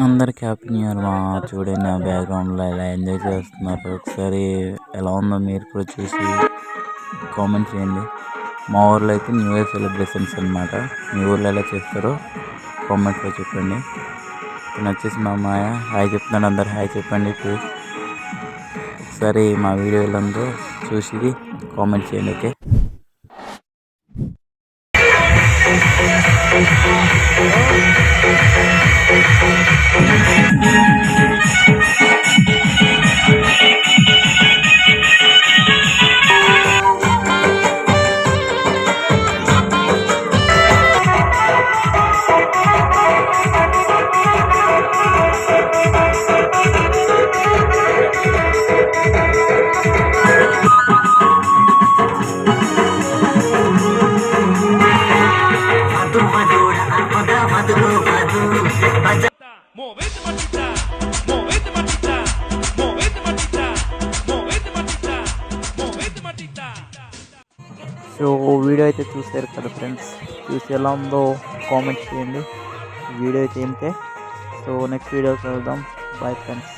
అందరికి happy new year. చూడండి నా బ్యాక్గ్రౌండ్లో ఎలా ఎంజాయ్ చేస్తున్నారు. ఒకసారి ఎలా ఉందో మీరు కూడా చూసి కామెంట్ చేయండి. మా ఊర్లో అయితే న్యూ ఇయర్ సెలబ్రేషన్స్ అనమాట. మీ ఊర్లో ఎలా చేస్తారో కామెంట్లో చెప్పండి. నేను వచ్చేసి మా అమ్మాయ హాయ్ చెప్తున్నాను. అందరు హాయ్ చెప్పండి ప్లీజ్. ఒకసారి మా వీడియోలందరూ చూసి కామెంట్ చేయండి. ఓకే. సో వీడియో అయితే చూసారు కదా ఫ్రెండ్స్. చూసి ఎలా ఉందో కామెంట్ చేయండి. వీడియో అయితే ఇంతే. సో నెక్స్ట్ వీడియో కలుద్దాం. Bye friends.